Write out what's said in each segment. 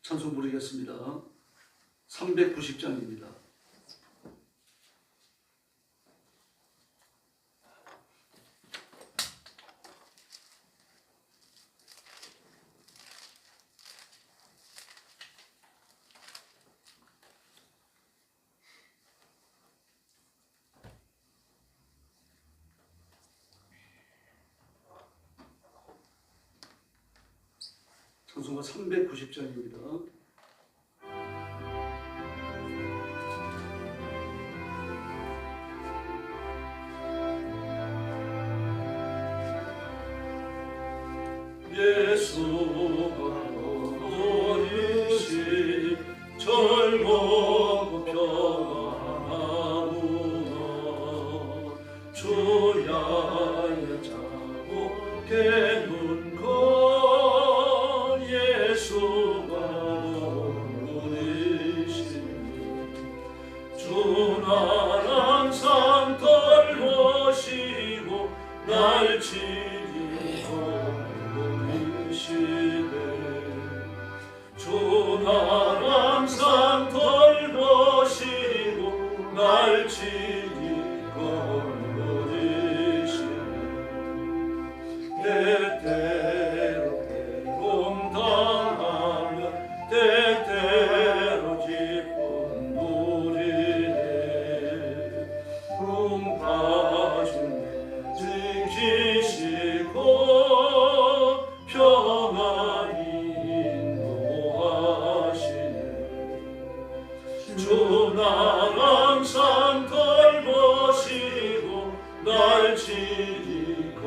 찬송 부르겠습니다. 390장입니다. 찬송가 390장입니다. 예수가 너희시 젊고 평안하구나. 주야의 자복의 눈거 예수가 너희시 주는 항상 돌보시고 날 지키고 주는 항상 돌보시고 날 지키고 누리시네. 때때로 괴로움당하며 때때로 기쁨 누리네. 봐주네 지키시고 평안히 인도하시네. 주는 항상 돌보시고 날 지키고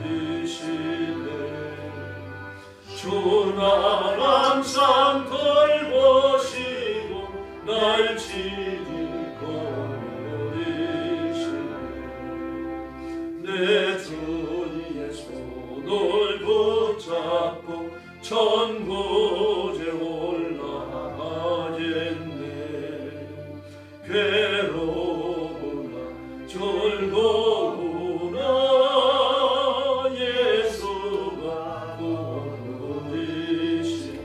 누리시네. 주는 항상 돌보시고 날 지키고 누리시네. 내 주의 손을 붙잡고 천국에 올라가겠네. 괴로우나 즐거우나 예수가 누리시네.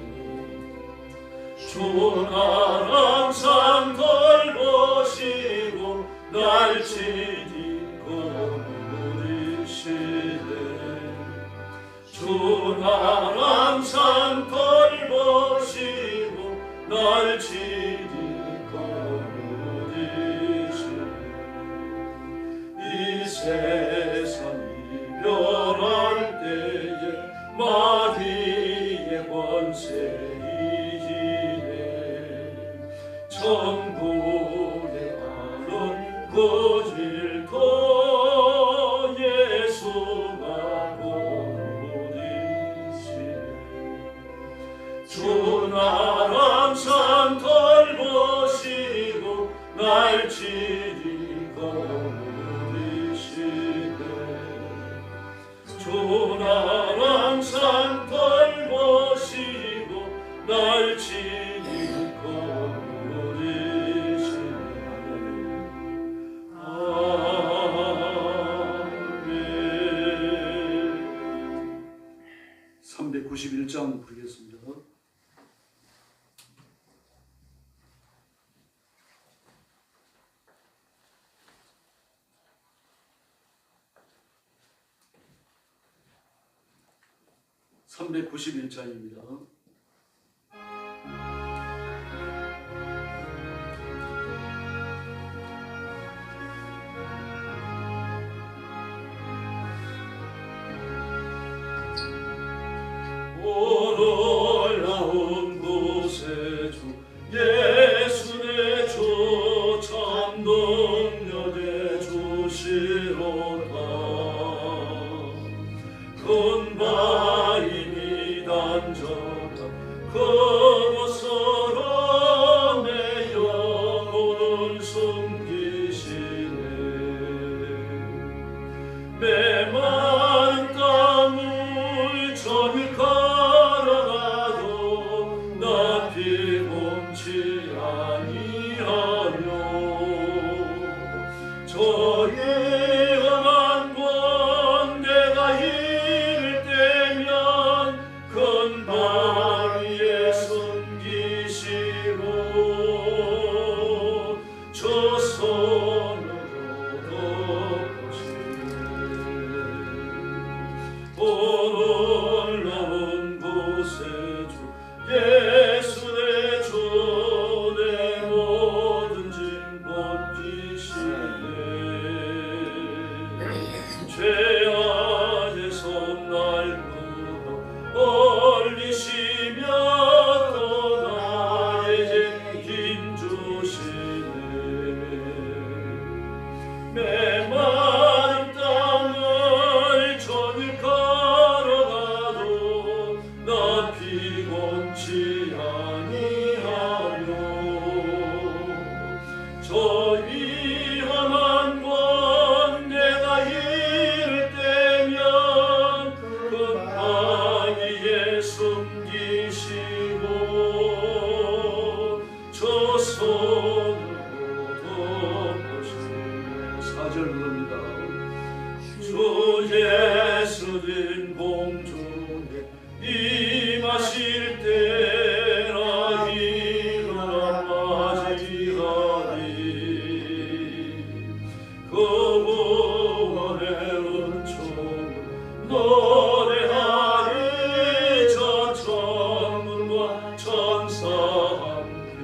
주는 항상 돌보시고 날 지키고 누리시네. 주는 항상 돌보시고 날 지키고 누리시네. 이 세상 이별할 때에 마귀의 권세 이기네. 천국에 가는 그 길도 예수가 주는 항상 돌보시고 날 지키고 누리시네. 주는 항상 돌보시고 날 지키고 누리시네. 아멘. 391장 부르겠습니다. (391장입니다) 올라온 곳에 주 예수의 주 참동여 내주시로다. 큰 바위니 단져가 그곳으로 내 영혼을 숨기시네. 메마른 땅을 저리 걸어가도 나 피곤치 아니하며 저의 험한 곳 내가 이를 때면 큰 바위에서 구세주 예수 내 주 내 모든 짐 벗기시네 죄 안에서 날 끌어 올리시며 또 나의 죄 힘주시네 메마른 땅을 저길 걸어가도 나 피곤치 아니하며 저 위험한 곳 내가 이를 때면 그 바위에 숨기시고 저 손으로 덮으시네 4절 부릅니다. 주 예수님 공중에 임하실 때나 일어나 맞이하리 그 구원의 은총을 노래하리 저 천군과 천사 함께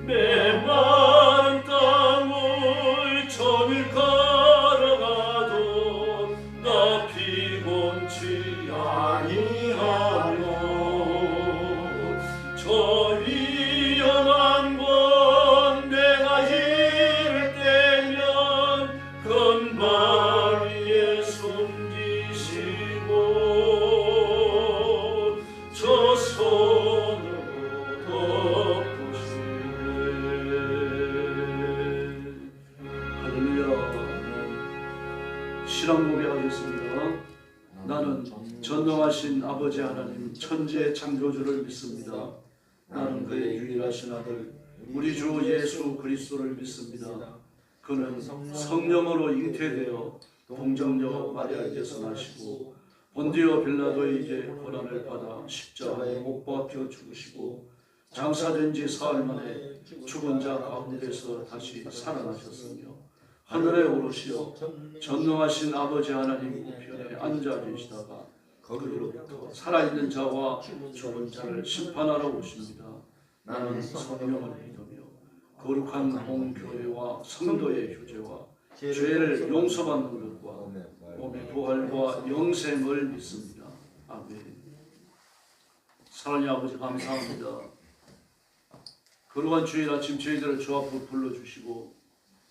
메마른 땅을 저길 걸어가도 나 피곤치 아니하며 저 위험한 곳 내가 이를 때면 큰 바위에 숨기시고 저 손으로 덮으시네 할렐루야. 신앙 고백하겠습니다. 나는 전능하신 아버지 하나님 천지의 창조주를 믿습니다. 나는 그의 유일하신 아들 우리 주 예수 그리스도를 믿습니다. 그는 성령으로 잉태되어 동정녀 마리아에게서 나시고 본디오 빌라도에게 고난을 받아 십자가에 못 박혀 죽으시고 장사된 지 사흘 만에 죽은 자 가운데서 다시 살아나셨으며 하늘에 오르시어 전능하신 아버지 하나님 우편에 앉아 계시다가 그리로부터 살아있는 자와 죽은 자를 심판하러 오십니다. 나는 성령을 믿으며 거룩한 공교회와 성도의 교제와 죄를 용서받는 것과 몸의 부활과 영생을 믿습니다. 아멘. 사랑의 아버지 감사합니다. 거룩한 주일 아침 저희들을 주 앞으로 불러주시고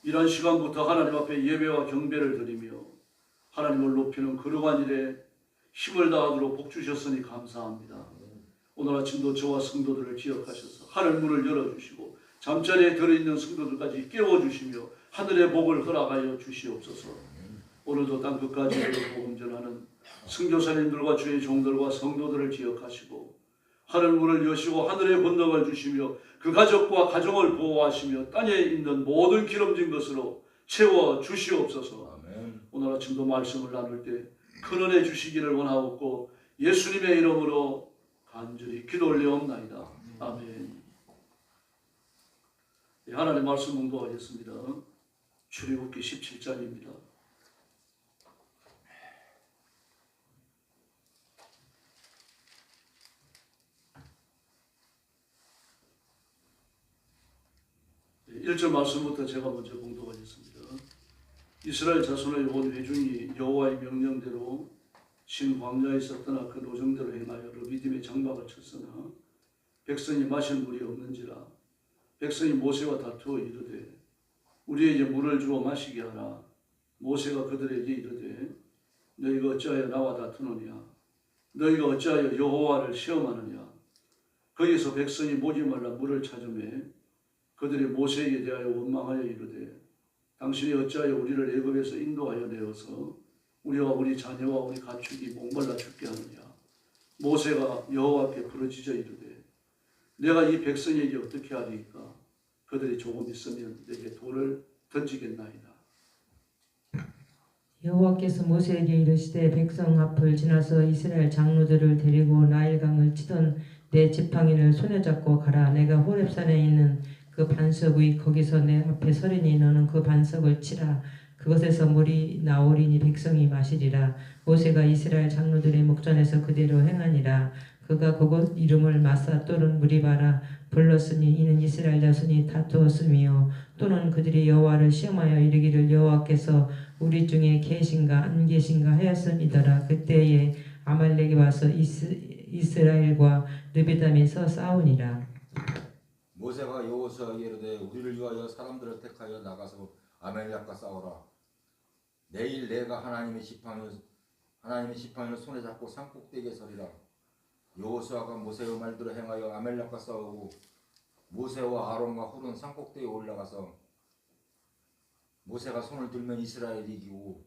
이런 시간부터 하나님 앞에 예배와 경배를 드리며 하나님을 높이는 거룩한 일에 힘을 다하도록 복 주셨으니 감사합니다. 오늘 아침도 저와 성도들을 기억하셔서 하늘 문을 열어주시고 잠자리에 들어있는 성도들까지 깨워주시며 하늘의 복을 허락하여 주시옵소서. 오늘도 땅 끝까지 복음 전하는 선교사님들과 주의 종들과 성도들을 기억하시고 하늘 문을 여시고 하늘의 권능을 주시며 그 가족과 가정을 보호하시며 땅에 있는 모든 기름진 것으로 채워 주시옵소서. 아멘. 오늘 아침도 말씀을 나눌 때 큰 은혜 주시기를 원하옵고 예수님의 이름으로 간절히 기도 올려옵나이다. 아멘. 하나님 말씀 공부하겠습니다. 출애굽기 17장입니다. 네, 1절 말씀부터 제가 먼저 공독하겠습니다. 이스라엘 자손의 온 회중이 여호와의 명령대로 신 광야에서 떠나 그 노정대로 행하여 르비딤의 장막을 쳤으나 백성이 마실 물이 없는지라 백성이 모세와 다투어 이르되 우리에게 물을 주어 마시게 하라. 모세가 그들에게 이르되 너희가 어찌하여 나와 다투느냐 너희가 어찌하여 여호와를 시험하느냐. 거기서 백성이 목이 말라 물을 찾으매 그들이 모세에게 대하여 원망하여 이르되 당신이 어찌하여 우리를 애굽에서 인도하여 내어서 우리와 우리 자녀와 우리 가축이 목말라 죽게 하느냐. 모세가 여호와께 부르짖어 이르되 내가 이 백성에게 어떻게 하리이까. 그들이 조금 있으면 내게 돌을 던지겠나이다. 여호와께서 모세에게 이르시되 백성 앞을 지나서 이스라엘 장로들을 데리고 나일강을 치던 내 지팡이를 손에 잡고 가라. 내가 호렙산에 있는 그 반석 위 거기서 내 앞에 서리니 너는 그 반석을 치라. 그것에서 물이 나오리니 백성이 마시리라. 모세가 이스라엘 장로들의 목전에서 그대로 행하니라. 그가 그곳 이름을 마사 또는 무리바라 불렀으니 이는 이스라엘 자손이 다투었음이요 또는 그들이 여호와를 시험하여 이르기를 여호와께서 우리 중에 계신가 안 계신가 하였음이더라. 그때에 아말렉이 와서 이스라엘과 르비담에서 싸우니라. 모세가 여호수아에게 이르되 우리를 위하여 사람들을 택하여 나가서 아말렉과 싸우라. 내일 내가 하나님의 지팡이를 손에 잡고 산꼭대기에 서리라. 여호수아가 모세의 말대로 행하여 아말렉과 싸우고 모세와 아론과 훌은 산꼭대기에 올라가서 모세가 손을 들면 이스라엘이 이기고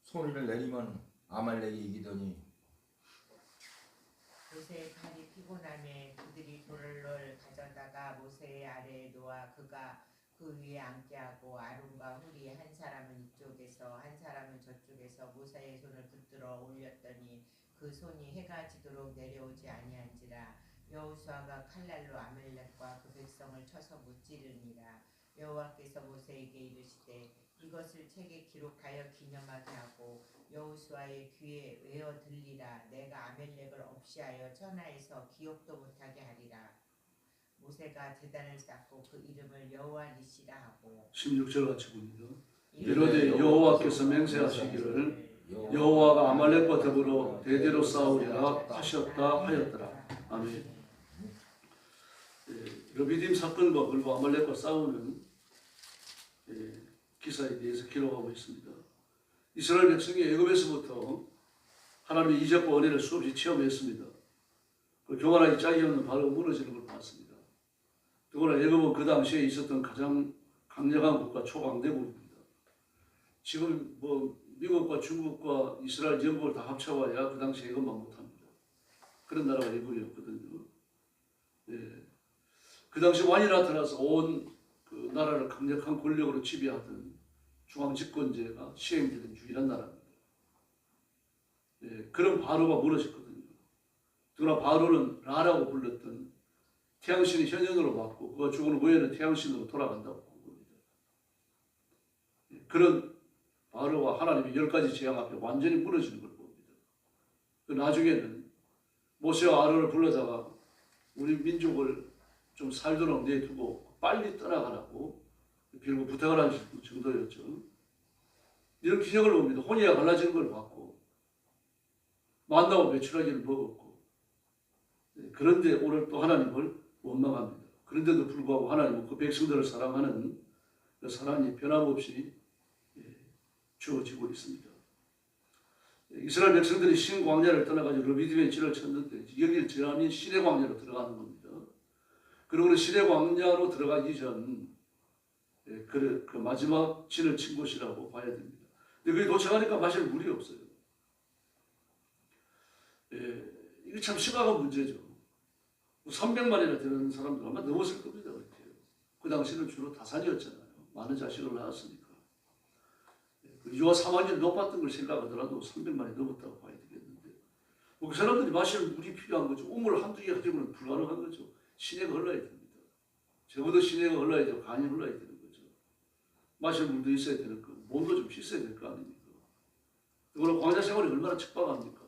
손을 내리면 아말렉이 이기더니 모세의 팔이 피곤함에 그들이 돌을 가져다가 모세의 아래에 놓아 그가 그 위에 앉게 하고 아론과 훌이 한 사람은 이쪽에서 한 사람은 저쪽에서 모세의 손을 붙들어 올렸더니 그 손이 해가 지도록 내려오지 아니한지라. 여호수아가 칼날로 아말렉과 그 백성을 쳐서 무찌르니라. 여호와께서 모세에게 이르시되 이것을 책에 기록하여 기념하게 하고 여호수아의 귀에 외어 들리라. 내가 아말렉을 없이하여 천하에서 기억도 못하게 하리라. 모세가 제단을 쌓고 그 이름을 여호와 니시라 하고 16절 같이 봅니다. 이르되 여호와께서 맹세하시기를 여호와가 아말렉과 더불어 대대로 싸우리라 하셨다 하였더라. 아멘. 르비딤 사건과 그리고 아말렉과 싸우는 기사에 대해서 기록하고 있습니다. 이스라엘 백성이 애굽에서부터 하나님의 이적과 은혜를 수없이 체험했습니다. 그 교만하기 짝이 없는 바로 무너지는 걸 봤습니다. 더구나 애굽은 그 당시에 있었던 가장 강력한 국가 초강대국입니다. 지금 미국과 중국과 이스라엘 영국을 다 합쳐봐야 그 당시 애굽만 못합니다. 그런 나라가 애굽이었거든요. 그 당시 왕이 나타나서 온 그 나라를 강력한 권력으로 지배하던 중앙 집권제가 시행되는 유일한 나라입니다. 그런 바로가 무너졌거든요. 더구나 바로는 라라고 불렀던 태양신이 현현으로 받고 그가 죽은 후에는 태양신으로 돌아간다고 본 겁니다. 그런 바로와 하나님의 10가지 재앙 앞에 완전히 무너지는 걸 봅니다. 나중에는 모세와 아론을 불러다가 우리 민족을 좀 살도록 내두고 빨리 떠나가라고 결국 부탁을 한 정도였죠. 이런 기적을 봅니다. 혼이가 갈라지는 걸 봤고 만나고 메추라기를 먹었고 그런데 오늘 또 하나님을 원망합니다. 그런데도 불구하고 하나님은 그 백성들을 사랑하는 그 사랑이 변함없이 주어지고 있습니다. 이스라엘 백성들이 신 광야를 떠나가지고 르비딤에 진을 쳤는데 여기 전함이 신의 광야로 들어가는 겁니다. 그리고 신의 광야로 들어가기 전 그 마지막 진을 친 곳이라고 봐야 됩니다. 근데 거기 도착하니까 마실 물이 없어요. 이게 참 심각한 문제죠. 300만이나 되는 사람들 아마 넘었을 겁니다. 그렇게. 그 당시는 주로 다산이었잖아요. 많은 자식을 낳았으니까. 유아 사망률이 높았던 걸 생각하더라도 300만이 넘었다고 봐야 되겠는데 그 사람들이 마실 물이 필요한 거죠. 우물 한두 개 가지고는 불가능한 거죠. 시내가 흘러야 됩니다. 적어도 시내가 흘러야 되고 간이 흘러야 되는 거죠. 마실 물도 있어야 되는 거, 몸도 좀 씻어야 될 거 아닙니까? 그리고 광야 생활이 얼마나 척박합니까?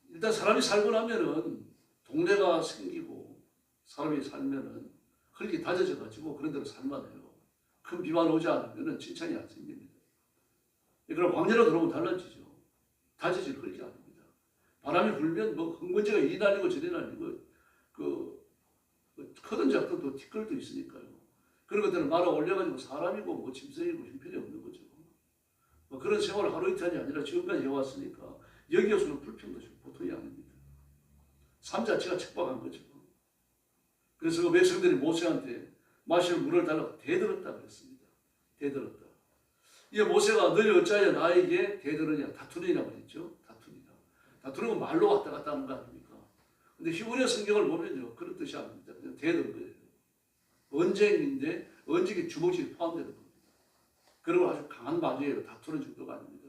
일단 사람이 살고 나면은 동네가 생기고 사람이 살면은 흙이 다져져 가지고 그런 데로 살만해요. 큰 비만 오지 않으면은 칭찬이 안 생깁니다. 그럼 광야로 들어오면 달라지죠. 다져질 흙이 아닙니다. 바람이 불면 흙먼지가 이리 날리고 저리 날리고 크든 작든 또 티끌도 있으니까요. 그런 것들은 말아 올려가지고 사람이고 짐승이고 형편이 없는 거죠. 그런 생활을 하루 이틀이 아니라 지금까지 해왔으니까 여기에서는 불평도 보통이 아닙니다. 삶 자체가 척박한 거죠. 그래서 그 백성들이 모세한테 마실 물을 달라고 대들었다 그랬습니다. 대들었다. 이게 모세가 너희 어찌하여 나에게 대들으냐 다투느냐 그랬죠. 다투니까. 다투는 건 말로 왔다 갔다 하는 거 아닙니까? 근데 히브리어 성경을 보면요 그런 뜻이 아닙니다. 그냥 대든 거예요. 언쟁인데 언쟁이 주먹질이 포함되는 겁니다. 그리고 아주 강한 말이에요. 다투는 정도가 아닙니다.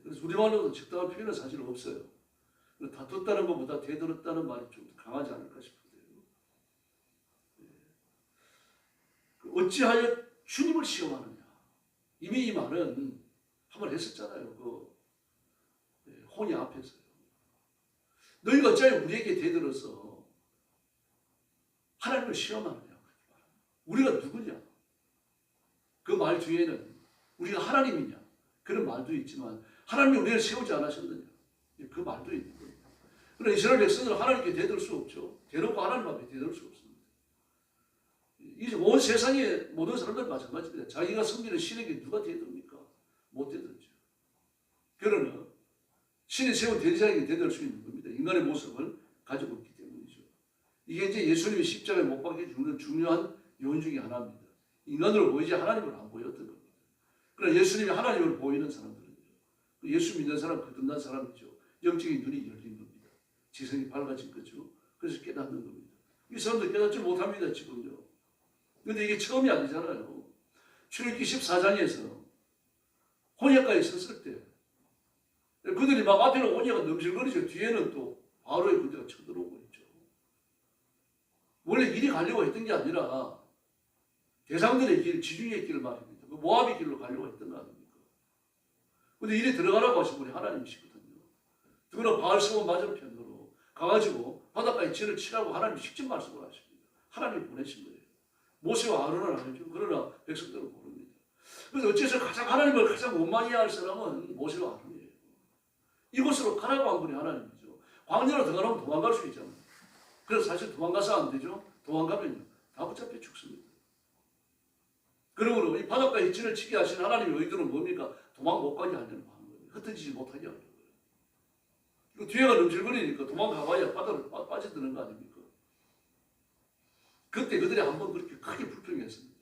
그래서 우리말로도 적당한 표현은 사실 없어요. 다퉜다는 것보다 대들었다는 말이 좀 강하지 않을까 싶은데요. 어찌하여 주님을 시험하느냐. 이미 이 말은 한번 했었잖아요. 그 혼이 앞에서요. 너희가 어찌하여 우리에게 대들어서 하나님을 시험하느냐. 우리가 누구냐. 그 말 뒤에는 우리가 하나님이냐. 그런 말도 있지만 하나님이 우리를 세우지 않으셨느냐. 그 말도 있는 거예요. 그러나 이스라엘 백성들은 하나님께 대들 수 없죠. 대놓고 하나님 앞에 대들 수 없습니다. 이제 온 세상의 모든 사람들 마찬가지입니다. 자기가 섬기는 신에게 누가 대듭니까? 못 대들죠. 그러나 신이 세운 대리자에게 대들 수 있는 겁니다. 인간의 모습을 가지고 있기 때문이죠. 이게 이제 예수님이 십자가에 못 박혀 죽는 중요한 요인 중에 하나입니다. 인간으로 보이지 하나님을 안 보였던 겁니다. 그러나 예수님이 하나님을 보이는 사람들은요. 예수 믿는 사람 거듭난 사람이죠. 영적인 눈이 열린 겁니다. 지성이 밝아진 거죠. 그래서 깨닫는 겁니다. 이 사람들 깨닫지 못합니다. 지금요. 근데 이게 처음이 아니잖아요. 출애굽기 14장에서 혼약가 있었을 때 그들이 막 앞에는 혼약가 넘실거리죠. 뒤에는 또 바로의 군대가 쳐들어오고 있죠. 원래 이리 가려고 했던 게 아니라 대상들의 길, 지중해의 길을 말입니다. 그 모압의 길로 가려고 했던 거 아닙니까? 근데 이리 들어가라고 하신 분이 하나님이시거든요. 그러나 바알스몬 맞은편으로 가가지고 바닷가에 진을 치라고 하나님이 직접 말씀을 하십니다. 하나님이 보내신 거예요. 모세와 아론은 알죠. 그러나 백성들은 모릅니다. 그래서 어째서 하나님을 가장 원망해야 할 사람은 모세와 아론이에요. 이곳으로 가라고 한 분이 하나님이죠. 광야로 들어가면 도망갈 수 있잖아요. 그래서 사실 도망가서 안 되죠. 도망가면요. 다 붙잡혀 죽습니다. 그러므로 이 바닷가에 진을 치게 하신 하나님의 의도는 뭡니까? 도망 못 가게 하려는 거예요. 흩어지지 못하게 하려는 거예요. 이거 뒤에가 넘실거리니까 도망가봐야 바다로 빠져드는 거 아닙니까? 그때 그들이 한번 그렇게 크게 불평했습니다.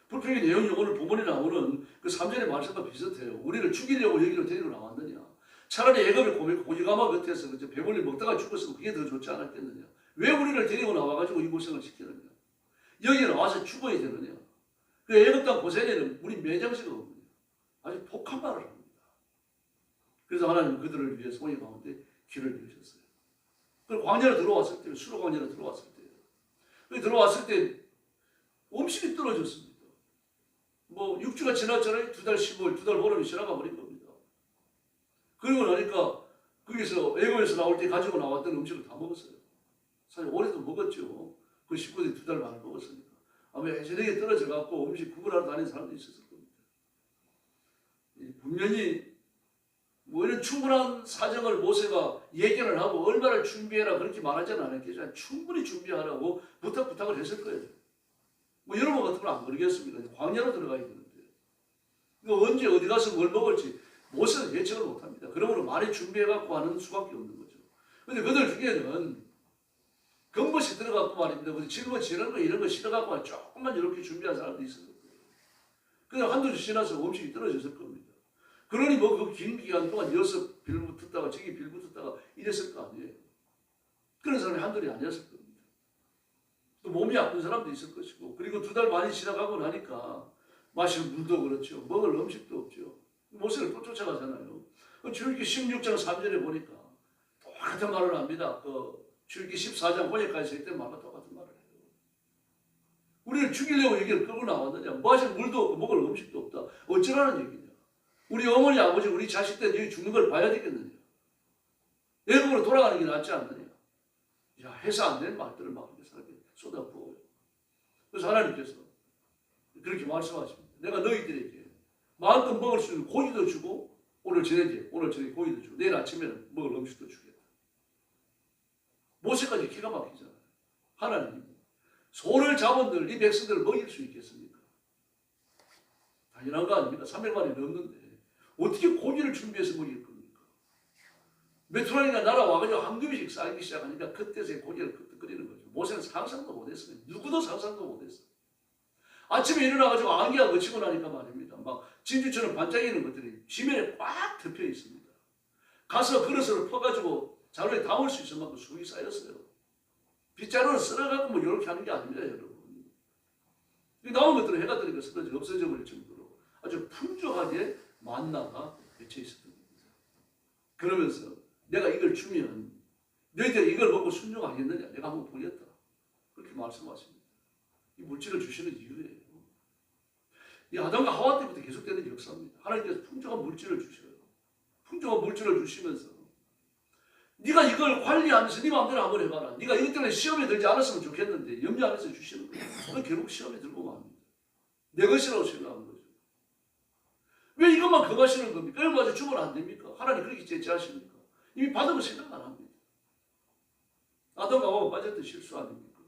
불평의 내용이 오늘 본문에 나오는 그 3절의 말씀과 비슷해요. 우리를 죽이려고 여기로 데리고 나왔느냐. 차라리 애굽의 고기가마 곁에서 배불리 먹다가 죽었으면 그게 더 좋지 않았겠느냐. 왜 우리를 데리고 나와가지고 이 고생을 시키느냐. 여기 나와서 죽어야 되느냐. 그 애굽 땅 고센에는 우리 매장지가 없느냐. 아주 독한 말을 합니다. 그래서 하나님은 그들을 위해 송이 가운데 길을 내셨어요. 그리고 광야로 들어왔을 때, 수로 광야로 들어왔을 때, 들어왔을 때 음식이 떨어졌습니다. 뭐 6주가 지났잖아요. 2달 15일, 2달 보름이 지나가 버린 겁니다. 그리고 나니까 거기서 애굽에서 나올 때 가지고 나왔던 음식을 다 먹었어요. 사실 올해도 먹었죠. 그 19대 2달 만에 먹었으니까. 아마 예전에 떨어져 갖고 음식 구분하러 다니는 사람도 있었을 겁니다. 분명히 뭐 이런 충분한 사정을 모세가 예견을 하고 얼마를 준비해라 그렇게 말하지는 않았겠지만 충분히 준비하라고 부탁을 했을 거예요. 뭐 여러분 같으면 안 그러겠습니까? 광야로 들어가야 되는데. 이거 언제 어디 가서 뭘 먹을지 모세는 예측을 못합니다. 그러므로 많이 준비해갖고 하는 수밖에 없는 거죠. 근데 그들 중에는 검벗이 들어갖고 말입니다. 짊어지는 거 이런 거 실어갖고 조금만 이렇게 준비한 사람도 있었을 거예요. 그냥 한두 주 지나서 음식이 떨어졌을 겁니다. 그러니 뭐 그 긴 기간 동안 여기서 빌붙었다가 저기 빌붙었다가 이랬을 거 아니에요. 그런 사람이 한둘이 아니었을 겁니다. 또 몸이 아픈 사람도 있을 것이고 그리고 2달 많이 지나가고 나니까 마실 물도 그렇죠. 먹을 음식도 없죠. 모세를 또 쫓아가잖아요. 출애굽기 16장 3절에 보니까 똑같은 말을 합니다. 출애굽기 14장 본역까지 있을 때 말과 똑같은 말을 해요. 우리를 죽이려고 여기를 끌고 나왔느냐. 마실 물도 없고 먹을 음식도 없다. 어쩌라는 얘기냐. 우리 어머니 아버지 우리 자식들 여기 죽는 걸 봐야 되겠느냐. 애국으로 돌아가는 게 낫지 않느냐. 야, 해서 안 되는 말들을 막 사람에게 쏟아부어요. 그래서 하나님께서 그렇게 말씀하십니다. 내가 너희들에게 마음껏 먹을 수 있는 고기도 주고 오늘 저녁에 고기도 주고 내일 아침에는 먹을 음식도 주겠다. 모세까지 기가 막히잖아요. 하나님 소를 잡은들 이 백성들을 먹일 수 있겠습니까? 당연한 거 아닙니까? 300만이 넘는데 어떻게 고기를 준비해서 먹일 겁니까? 메투라니가 날아와가지고 한 금씩 쌓이기 시작하니까 그때서야 고기를 끄떡거리는 거죠. 모세는 상상도 못했어요. 누구도 상상도 못했어요. 아침에 일어나가지고 안개가 거치고 나니까 말입니다. 막 진주처럼 반짝이는 것들이 지면에 꽉 덮여 있습니다. 가서 그릇을 퍼가지고 자루에 담을 수 있을 만큼 수익이 쌓였어요. 빗자루를 쓸어갖고 뭐 이렇게 하는 게 아닙니다, 여러분. 남은 것들은 해가 뜨니까 쓰러져 없어져 버릴 정도로 아주 풍족하게 만나가 맺혀 있었던 겁니다. 그러면서 내가 이걸 주면 너희들 이걸 먹고 순종하겠느냐? 내가 한번 보겠다. 그렇게 말씀하십니다. 이 물질을 주시는 이유예요. 이 아담과 하와 때부터 계속되는 역사입니다. 하나님께서 풍족한 물질을 주셔요. 풍족한 물질을 주시면서 네가 이걸 관리하면서 네 마음대로 한번 해봐라. 네가 이것 때문에 시험에 들지 않았으면 좋겠는데 염려 안 해서 주시는 거예요. 그건 결국 시험에 들고 맙니다. 내 것이라고 생각하는 거죠. 왜 이것만 금하시는 겁니까? 이걸 가지고 주면 안 됩니까? 하나님 그렇게 제지하십니까? 이미 받은 거 생각 안 합니다. 아담과 하와가 빠졌던 실수 아닙니까?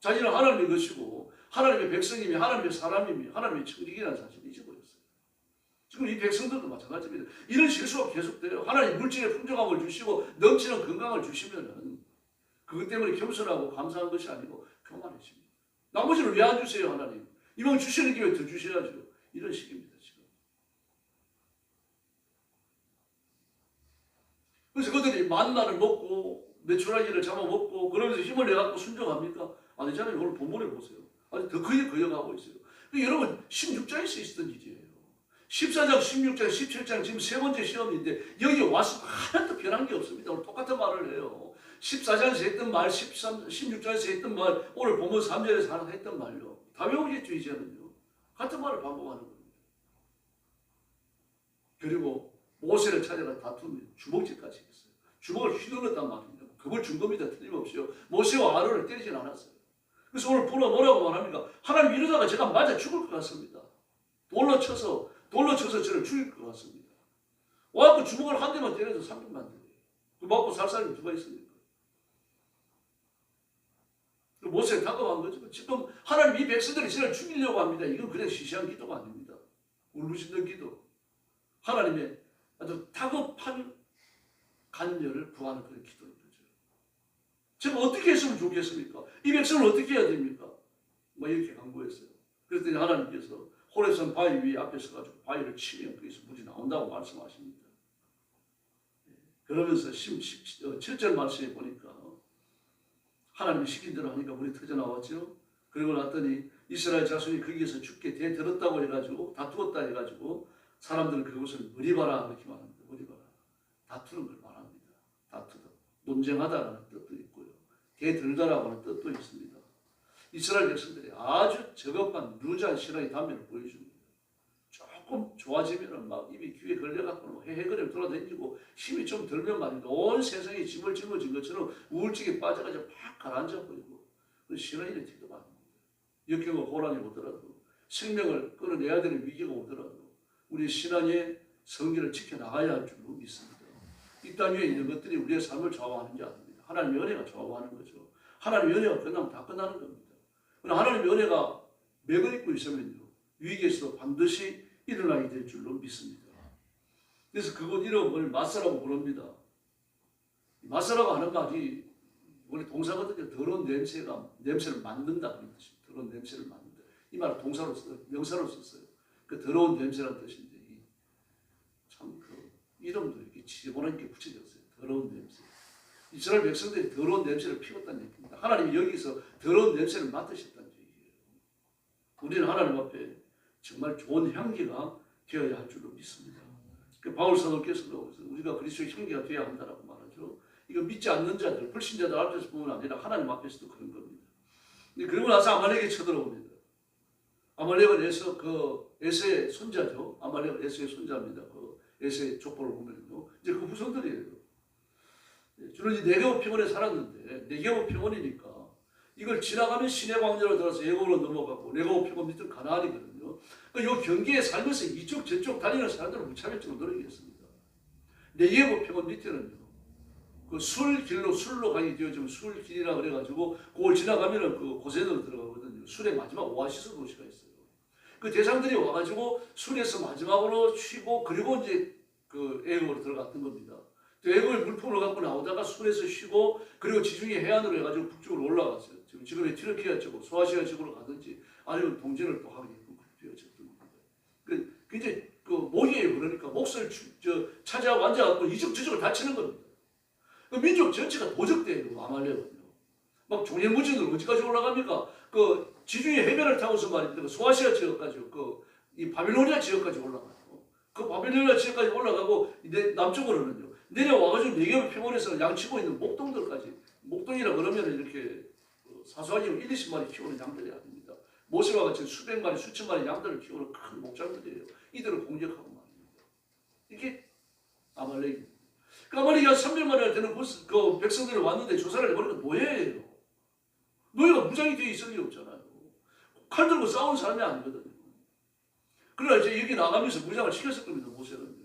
자기는 하나님의 것이고 하나님의 백성이며 하나님의 사람이며 하나님의 청지기라는 사실을 잊어버렸어요. 지금 이 백성들도 마찬가지입니다. 이런 실수가 계속돼요. 하나님 물질의 풍족함을 주시고 넘치는 건강을 주시면은 그것 때문에 겸손하고 감사한 것이 아니고 교만해집니다. 나머지는 왜 안 주세요, 하나님? 이왕 주시는 기회에 더 주셔야죠. 이런 식입니다, 지금. 그래서 그들이 만나를 먹고 메추라기를 잡아먹고 그러면서 힘을 내갖고 순종합니까? 아니잖아요. 오늘 본문에 보세요. 아니 더 크게 거역하고 있어요. 여러분 16장에서 있었던 일이에요. 14장, 16장, 17장 지금 세 번째 시험인데 여기 와서 하나도 변한 게 없습니다. 오늘 똑같은 말을 해요. 14장에서 했던 말, 16장에서 했던 말, 오늘 본문 3절에서 하나 했던 말요. 다 외우겠죠 이제는요. 같은 말을 반복하는 겁니다. 그리고 모세를 찾아가 다툼이 주먹질까지 했어요. 주먹을 휘둘렀단 말입니다. 그걸 준 겁니다. 틀림없이요. 모세와 아론을 때리진 않았어요. 그래서 오늘 보라 뭐라고 말합니까? 하나님 이러다가 제가 맞아 죽을 것 같습니다. 돌로 쳐서 저를 죽일 것 같습니다. 와갖고 주먹을 한 대만 때려서 300만 대요. 그 맞고 살 사람이 누가 있습니까? 모세가 다급한 거죠. 지금 하나님 이 백성들이 저를 죽이려고 합니다. 이건 그냥 시시한 기도가 아닙니다. 울부짖는 기도. 하나님의 아주 다급한 간절을 구하는 그런 기도인 거죠. 제가 어떻게 했으면 좋겠습니까? 이 백성을 어떻게 해야 됩니까? 뭐 이렇게 간구했어요. 그랬더니 하나님께서 호레산 바위 위에 앞에 서가지고 바위를 치면 거기서 물이 나온다고 말씀하십니다. 그러면서 7절 말씀에 보니까 하나님이 시킨 대로 하니까 물이 터져나왔죠. 그리고 났더니 이스라엘 자손이 거기에서 죽게 대들었다고 해가지고 다투었다 해가지고 사람들은 그것을 머리봐라 이렇게 말합니다. 머리봐라. 다투는 걸 말합니다. 다투다. 논쟁하다라는 뜻도 있고요. 대들다라고 하는 뜻도 있습니다. 이스라엘 백성들이 아주 저급한 루즈한 신앙의 단면을 보여줍니다. 조금 좋아지면 막 입이 귀에 걸려갖고 헤헤거리며 돌아다니고 힘이 좀 들면 말입니다. 온 세상에 짐을 짊어진 것처럼 우울증에 빠져가지고 팍 가라앉아 버리고 그 신앙인의 태도가 아닙니다. 역경과 고난이 오더라도 생명을 끌어내야 되는 위기가 오더라도 우리 신앙의 성기를 지켜나가야 할 줄로 믿습니다. 이 땅 위에 있는 것들이 우리의 삶을 좌우하는지 아닙니다. 하나님의 은혜가 좌우하는 거죠. 하나님의 은혜가 끝나면 다 끝나는 겁니다. 그러나 하나님의 은혜가 맥을 잇고 있으면요. 위기에서도 반드시 일어나게 될 줄로 믿습니다. 그래서 그곳 이름을 마사라고 부릅니다. 마사라고 하는 말이 원래 동사거든요. 더러운 냄새를 만든다 그런 뜻입니다. 더러운 냄새를 만든다. 이 말을 동사로 썼어요. 명사로 썼어요. 그 더러운 냄새라는 뜻인데 참 그 이름도 이렇게 지저분하게 붙여졌어요. 더러운 냄새. 이스라엘 백성들이 더러운 냄새를 피웠다는 얘기입니다. 하나님이 여기서 더러운 냄새를 맡으셨다는 얘기예요. 우리는 하나님 앞에 정말 좋은 향기가 되어야 할 줄로 믿습니다. 그 바울 사도께서도 우리가 그리스도의 향기가 되어야 한다라고 말하죠. 이거 믿지 않는 자들, 불신자들 앞에서 보면 아니라 하나님 앞에서도 그런 겁니다. 그리고 나서 아말렉이 쳐들어옵니다. 아말렉은 에서의 손자죠. 아말렉은 에서의 손자입니다. 그 에서의 족보를 보면요. 이제 그 후손들이에요. 주는 이 네게부 평원에 살았는데 네게부 평원이니까 이걸 지나가면 시내 광야로 들어서 애굽으로 넘어가고 네게부 평원 밑은 가나안이거든요. 그러니까 이 경계에 살면서 이쪽 저쪽 다니는 사람들을 무차별적으로 노리겠습니다. 네게부 평원 밑에는요. 그 술로 가게 되어지면 술길이라 그래가지고 그걸 지나가면은 그 고센으로 들어가거든요. 술의 마지막 오아시스 도시가 있어요. 그 대상들이 와가지고 술에서 마지막으로 쉬고 그리고 이제 그 애굽으로 들어갔던 겁니다. 애굽의 물품을 갖고 나오다가 술에서 쉬고 그리고 지중해 해안으로 해가지고 북쪽으로 올라갔어요. 지금의 튀르키아 쪽으로 소아시아 쪽으로 가든지 아니면 동전을 또 하게끔 되어졌던 겁니다. 그 이제 그 목이에요. 그러니까 몫을 차지하고 앉아갖고 이쪽저쪽을 다치는 겁니다. 그 민족 전체가 도적대예요. 아말렉은요. 막 종횡무진으로 어디까지 올라갑니까? 그 지중해 해변을 타고서 말입니다. 소아시아 지역까지 이 바빌로니아 지역까지 올라가요. 그 바빌로니아 지역까지 올라가고 남쪽으로는요. 내려와가지고 네게부 평원에서 양치고 있는 목동들까지 목동이라 그러면 이렇게 사소하게 1, 20마리 키우는 양들이 아닙니다. 모세와 같이 수백 마리 수천 마리 양들을 키우는 큰 목장들이에요. 이들을 공격하고 말입니다. 이게 아말렉입니다. 그 아말렉이 한 300마리가 되는 그 백성들이 왔는데 조사를 해보니까 노예예요. 노예가 무장이 되어 있을 리 없잖아요. 칼 들고 싸우는 사람이 아니거든요. 그러나 이제 여기 나가면서 무장을 시켰을 겁니다. 모세는.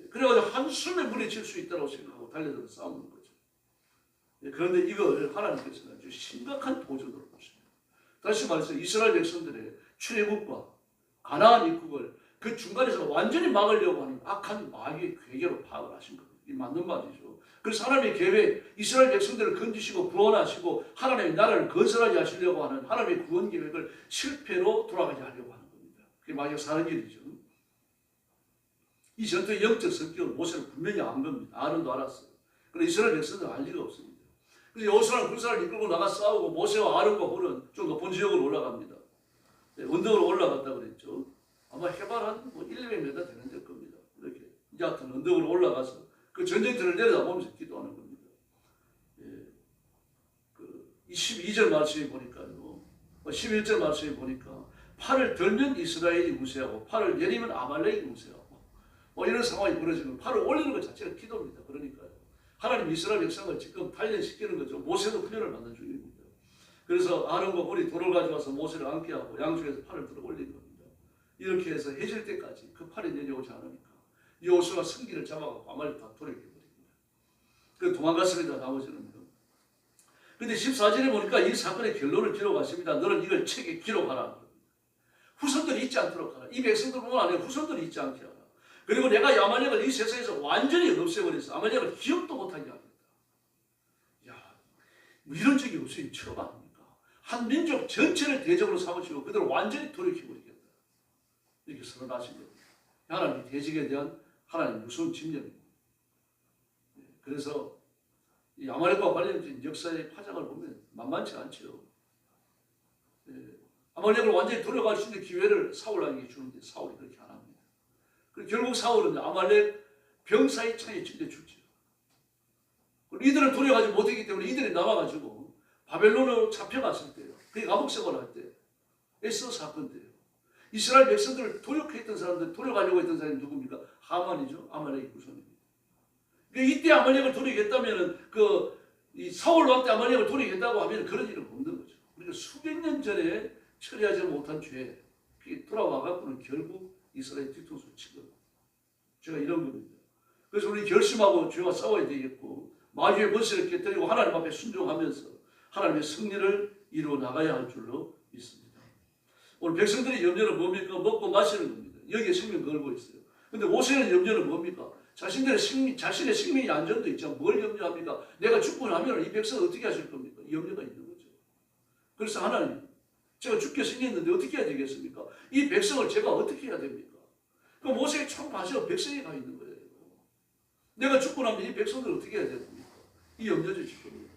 그래가지고 한숨에 물리칠 수 있다고 생각하고 달려들어 싸우는 거죠. 그런데 이걸 하나님께서는 아주 심각한 도전으로 보십니다. 다시 말해서 이스라엘 백성들의 출애굽과 가나안 입국을 그 중간에서 완전히 막으려고 하는 악한 마귀의 괴계로 파악을 하신 겁니다. 이 맞는 말이죠. 그래서 하나님의 계획, 이스라엘 백성들을 건지시고 구원하시고 하나님의 나라를 건설하게 하시려고 하는 하나님의 구원 계획을 실패로 돌아가게 하려고 하는 겁니다. 그게 마귀가 사는 일이죠. 이 전투의 영적 성격을 모세는 분명히 안 겁니다. 아론도 알았어요. 그런데 이스라엘 백성들은 알 리가 없습니다. 그래서 여호수아는 군사를 이끌고 나가 싸우고 모세와 아론과 홀은 좀 높은 지역으로 올라갑니다. 언덕으로 올라갔다 그랬죠. 아마 해발 한 100m 되는 될 겁니다. 이렇게 얕은 언덕으로 올라가서 그 전쟁터를 내려다보면서 기도하는 겁니다. 그 12절 말씀에 보니까요. 11절 말씀에 보니까 팔을 들면 이스라엘이 우세하고 팔을 내리면 아말렉이 우세하고 이런 상황이 벌어지면 팔을 올리는 것 자체가 기도입니다. 그러니까요. 하나님 이스라엘 백성을 지금 단련시키는 거죠. 모세도 훈련을 받는 중입니다. 그래서 아론과 홀이 돌을 가져와서 모세를 앉게 하고 양쪽에서 팔을 들어 올리는 겁니다. 이렇게 해서 해질 때까지 그 팔이 내려오지 않으니까 여호수아가 승기를 잡아가고 아말렉 다 돌이켜버립니다. 그 도망갔습니다. 나머지는요. 근데 14절에 보니까 이 사건의 결론을 기록하십니다. 너는 이걸 책에 기록하라. 후손들이 잊지 않도록 하라. 이 백성들뿐만 아니라 후손들이 잊지 않게 하라. 그리고 내가 아말렉을 이 세상에서 완전히 없애버려서 아말렉을 기억도 못하게 하겠다. 야, 뭐 이런 적이 없어요. 처음 아닙니까? 한 민족 전체를 대적으로 삼으시고 그들을 완전히 돌이켜버리겠다. 이렇게 선언하신 겁니다. 하나님의 대적에 대한 하나님의 무서운 집념입니다. 그래서 이 아말렉과 관련된 역사의 파장을 보면 만만치 않죠. 아말렉을 완전히 돌아갈 수 있는 기회를 사울에게 주는데 사울이 그렇게 안 합니다. 결국 사울은 아말렉 병사의 창에 찔려 죽죠. 이들을 돌아가지 못했기 때문에 이들이 남아가지고 바벨론으로 잡혀갔을 때요. 그게 감옥 생활할 때 에서 사건 때요. 이스라엘 백성들을 도륙했던 사람들, 돌아가려고 했던 사람이 누굽니까? 하만이죠. 아말렉의 후손입니다. 그러니까 이때 아말렉을 돌이켰다면은 이 사울 왕 때 아말렉을 돌이켰다고 하면 그런 일은 없는 거죠. 그러니까 수백 년 전에 처리하지 못한 죄, 그게 돌아와갖고는 결국 이스라엘 뒤통수를 친 겁니다. 제가 이런 겁니다. 그래서 우리 결심하고 죄와 싸워야 되겠고 마귀의 권세를 깨뜨리고 하나님 앞에 순종하면서 하나님의 승리를 이루어 나가야 할 줄로 믿습니다. 오늘 백성들의 염려는 뭡니까? 먹고 마시는 겁니다. 여기에 생명 걸고 있어요. 근데 모세는 염려는 뭡니까? 자신의 생명의 안전도 있지만 뭘 염려합니까? 내가 죽고 나면 이 백성을 어떻게 하실 겁니까? 이 염려가 있는 거죠. 그래서 하나님, 제가 죽게 생겼는데 어떻게 해야 되겠습니까? 이 백성을 제가 어떻게 해야 됩니까? 그 모세의 총바지가 백성에 가 있는 거예요. 내가 죽고 나면 이 백성들 어떻게 해야 됩니까? 이 염려죠 지금.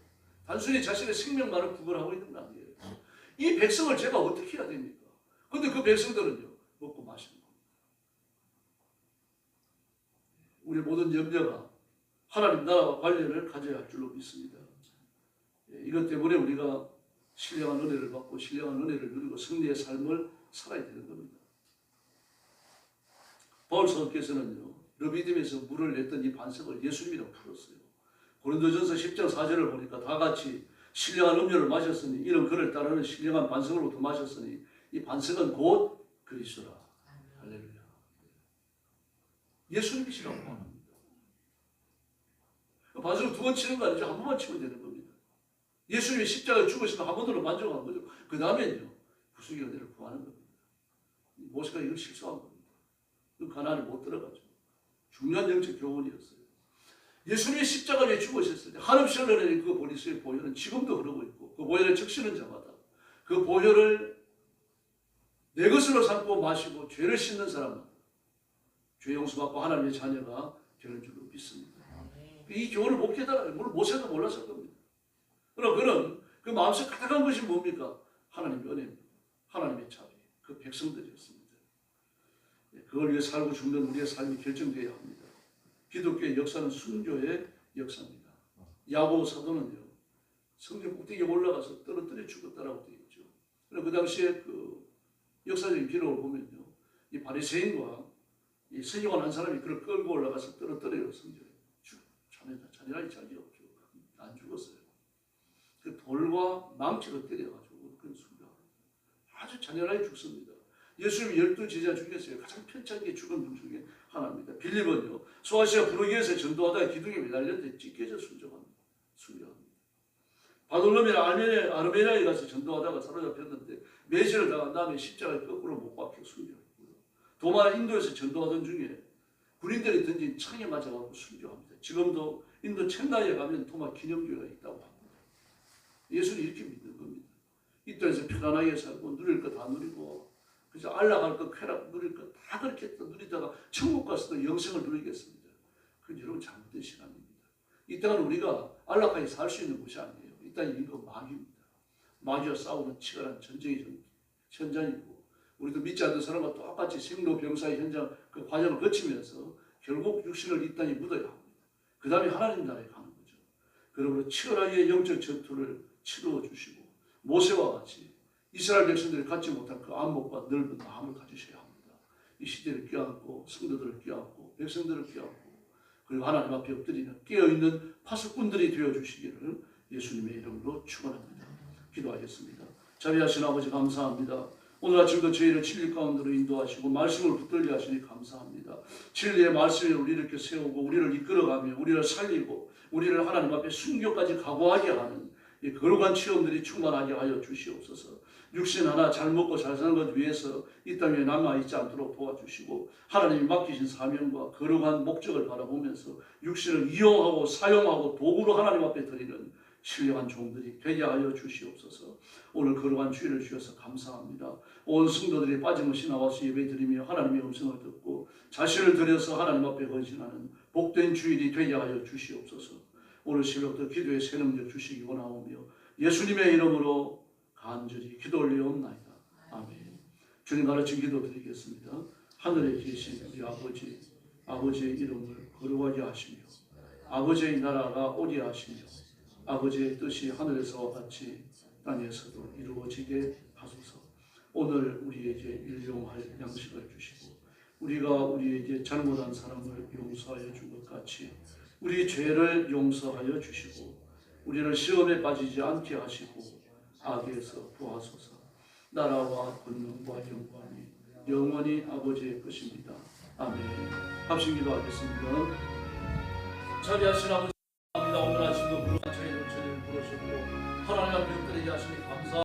단순히 자신의 생명만을 구걸하고 있는 건 아니에요. 이 백성을 제가 어떻게 해야 됩니까? 그런데 그 백성들은요, 먹고 마시는 겁니다. 우리 모든 염려가 하나님 나라와 관련을 가져야 할 줄로 믿습니다. 이것 때문에 우리가 신령한 은혜를 받고 신령한 은혜를 누리고 승리의 삶을 살아야 되는 겁니다. 바울 사도께서는요, 르비딤에서 물을 냈던 이 반석을 예수님이라고 풀었어요. 고린도전서 10장 4절을 보니까 다 같이 신령한 음료를 마셨으니 이런 그를 따르는 신령한 반석으로부터 마셨으니 이 반석은 곧 그리스도라. 할렐루야. 예수님이시라고 합니다. 그 반석을 두 번 치는 거 아니죠. 한 번만 치면 되는 겁니다. 예수님이 십자가에 죽으시면 한 번으로 만족한 거죠. 그 다음에는요, 구속의 은혜를 구하는 겁니다. 모세가 이걸 실수한 겁니다. 그 가나안에 못 들어가죠. 중요한 영적 교훈이었어요. 예수님이 십자가 위에 죽으셨을 때 한없이 흘러내린 그 보리수의 보혈은 지금도 흐르고 있고 그 보혈을 적시는 자마다 그 보혈을 내 것으로 삼고 마시고 죄를 씻는 사람은 죄 용서받고 하나님의 자녀가 되는 줄로 믿습니다. 이 교훈을 못 깨달아요. 물론 모세도 몰랐을 겁니다. 그러나 그는 그 마음속 가득한 것이 뭡니까? 하나님의 은혜입니다. 하나님의 자비, 그 백성들이었습니다. 그걸 위해 살고 죽는 우리의 삶이 결정되어야 합니다. 기독교의 역사는 순교의 역사입니다. 야고보 사도는요, 성전 꼭대기에 올라가서 떨어뜨려 죽었다라고 되어 있죠. 그리고 그 당시에 그 역사적인 기록을 보면요, 이 바리새인과 이 서기관 한 사람이 그를 끌고 올라가서 떨어뜨려요. 성전에. 잔인하게 자기가 안 죽었어요. 그 돌과 망치로 때려가지고 그런 순간 아주 잔인하게 죽습니다. 예수님 12제자 중에서 가장 편찮게 죽은 분 중에 하나입니다. 빌립은요, 소아시아 부르기에서 전도하다가 기둥에 매달렸는데 찢겨져 순종합니다. 바돌로메는 아르메니아에 가서 전도하다가 사로잡혔는데 매질을 당한 다음에 십자가에 거꾸로 못 박혀 순교했고요. 도마는 인도에서 전도하던 중에 군인들이 던진 창에 맞아가지고 순교합니다. 지금도 인도 챈나이에 가면 도마 기념교회가 있다고 합니다. 예수는 이렇게 믿는 겁니다. 이 땅에서 편안하게 살고 누릴 거 다 누리고, 그래서 안락할 거 쾌락 누릴 거 다 그렇게 누리다가 천국 가서도 영생을 누리겠습니다. 그건 여러분 잘못된 시간입니다. 이 땅은 우리가 안락하게 살 수 있는 곳이 아니에요. 이 땅이 이거 마귀입니다. 마귀와 싸우는 치열한 전쟁의 현장이고, 우리도 믿지 않는 사람과 똑같이 생로병사의 현장 그 과정을 거치면서 결국 육신을 이 땅에 묻어야 합니다. 그 다음에 하나님 나라에 가는 거죠. 그러므로 치열하게 영적 전투를 치루어 주시고, 모세와 같이 이스라엘 백성들이 갖지 못한 그 안목과 넓은 마음을 가지셔야 합니다. 이 시대를 껴안고, 성도들을 껴안고, 백성들을 껴안고, 그리고 하나님 앞에 엎드리는 깨어있는 파수꾼들이 되어주시기를 예수님의 이름으로 축원합니다. 기도하겠습니다. 자비하신 아버지 감사합니다. 오늘 아침도 저희를 진리 가운데로 인도하시고 말씀을 붙들게 하시니 감사합니다. 진리의 말씀이 우리를 이렇게 세우고 우리를 이끌어가며 우리를 살리고 우리를 하나님 앞에 순교까지 각오하게 하는 이 거룩한 체험들이 충만하게 하여 주시옵소서. 육신 하나 잘 먹고 잘 사는 것 위해서 이 땅에 남아있지 않도록 도와주시고, 하나님이 맡기신 사명과 거룩한 목적을 바라보면서 육신을 이용하고 사용하고 도구로 하나님 앞에 드리는 신령한 종들이 되게 하여 주시옵소서. 오늘 거룩한 주일을 주셔서 감사합니다. 온 성도들이 빠짐없이 나와서 예배드리며 하나님의 음성을 듣고 자신을 들여서 하나님 앞에 헌신하는 복된 주일이 되게 하여 주시옵소서. 오늘 새벽부터 기도의 새 능력 주시기 원하오며 예수님의 이름으로 간절히 기도 올리옵나이다. 아멘. 주님 가르친 기도 드리겠습니다. 하늘에 계신 우리 아버지, 아버지의 이름을 거룩하게 하시며 아버지의 나라가 오게 하시며 아버지의 뜻이 하늘에서와 같이 땅에서도 이루어지게 하소서. 오늘 우리에게 일용할 양식을 주시고 우리가 우리에게 잘못한 사람을 용서하여 준 것 같이 우리 죄를 용서하여 주시고 우리를 시험에 빠지지 않게 하시고 악에서 구하소서. 나라와 권능과 영광이 영원히 아버지의 것입니다. 아멘. 합심 기도하겠습니다. 자비하신 아버지, 오늘 아침도 그런 저희를 부르시고 하나님 앞에 엎드리게 하시니 감사합니다.